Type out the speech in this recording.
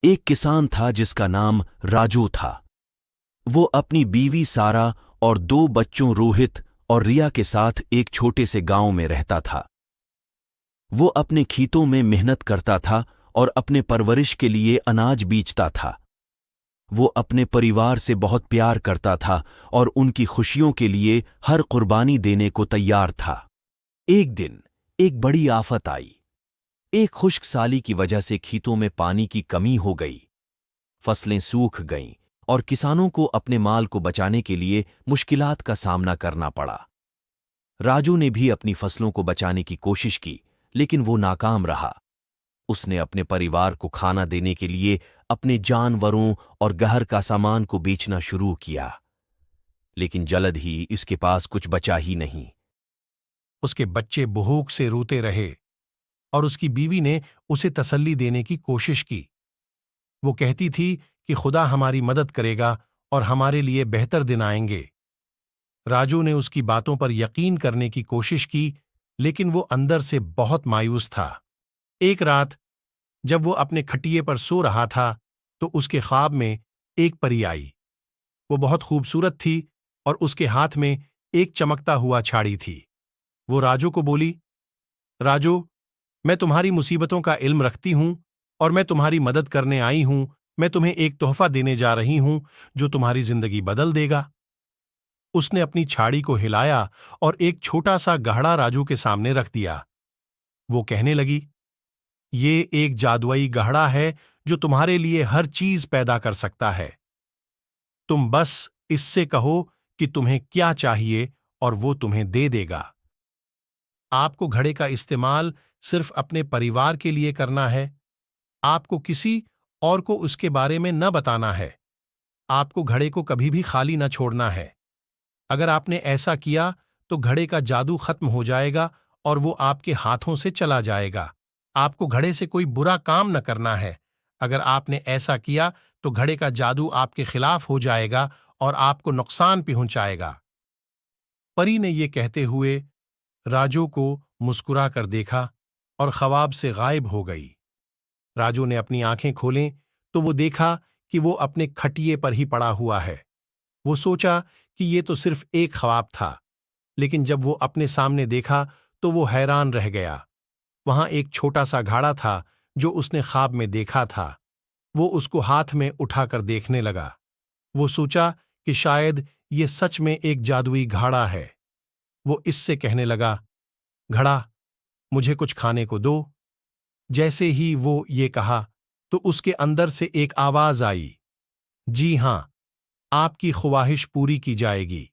एक किसान था जिसका नाम राजू था। वो अपनी बीवी सारा और दो बच्चों रोहित और रिया के साथ एक छोटे से गांव में रहता था। वो अपने खेतों में मेहनत करता था और अपने परवरिश के लिए अनाज बीचता था। वो अपने परिवार से बहुत प्यार करता था और उनकी खुशियों के लिए हर कुर्बानी देने को तैयार था। एक दिन एक बड़ी आफत आई। एक खुश्क साली की वजह से खेतों में पानी की कमी हो गई। फसलें सूख गईं और किसानों को अपने माल को बचाने के लिए मुश्किलात का सामना करना पड़ा। राजू ने भी अपनी फसलों को बचाने की कोशिश की, लेकिन वो नाकाम रहा। उसने अपने परिवार को खाना देने के लिए अपने जानवरों और घर का सामान को बेचना शुरू किया, लेकिन जल्द ही इसके पास कुछ बचा ही नहीं। उसके बच्चे भूख से रोते रहे और उसकी बीवी ने उसे तसल्ली देने की कोशिश की। वो कहती थी कि खुदा हमारी मदद करेगा और हमारे लिए बेहतर दिन आएंगे। राजू ने उसकी बातों पर यकीन करने की कोशिश की, लेकिन वो अंदर से बहुत मायूस था। एक रात जब वो अपने खटिये पर सो रहा था तो उसके ख्वाब में एक परी आई। वो बहुत खूबसूरत थी और उसके हाथ में एक चमकता हुआ छाड़ी थी। वो राजू को बोली, राजू, मैं तुम्हारी मुसीबतों का इल्म रखती हूं और मैं तुम्हारी मदद करने आई हूं। मैं तुम्हें एक तोहफा देने जा रही हूं जो तुम्हारी जिंदगी बदल देगा। उसने अपनी छाड़ी को हिलाया और एक छोटा सा गहड़ा राजू के सामने रख दिया। वो कहने लगी, ये एक जादुई गहड़ा है जो तुम्हारे लिए हर चीज पैदा कर सकता है। तुम बस इससे कहो कि तुम्हें क्या चाहिए और वो तुम्हें दे देगा। आपको घड़े का इस्तेमाल सिर्फ अपने परिवार के लिए करना है। आपको किसी और को उसके बारे में न बताना है। आपको घड़े को कभी भी खाली न छोड़ना है। अगर आपने ऐसा किया तो घड़े का जादू खत्म हो जाएगा और वो आपके हाथों से चला जाएगा। आपको घड़े से कोई बुरा काम न करना है। अगर आपने ऐसा किया तो घड़े का जादू आपके खिलाफ हो जाएगा और आपको नुकसान पहुंचाएगा। परी ने ये कहते हुए राजू को मुस्कुरा कर देखा और ख्वाब से गायब हो गई। राजू ने अपनी आंखें खोलें तो वो देखा कि वो अपने खटिये पर ही पड़ा हुआ है। वो सोचा कि ये तो सिर्फ एक ख्वाब था, लेकिन जब वो अपने सामने देखा तो वो हैरान रह गया। वहां एक छोटा सा घड़ा था जो उसने ख्वाब में देखा था। वो उसको हाथ में उठाकर देखने लगा। वो सोचा कि शायद ये सच में एक जादुई घड़ा है। वो इससे कहने लगा, घड़ा, मुझे कुछ खाने को दो। जैसे ही वो ये कहा तो उसके अंदर से एक आवाज आई, जी हां, आपकी ख्वाहिश पूरी की जाएगी।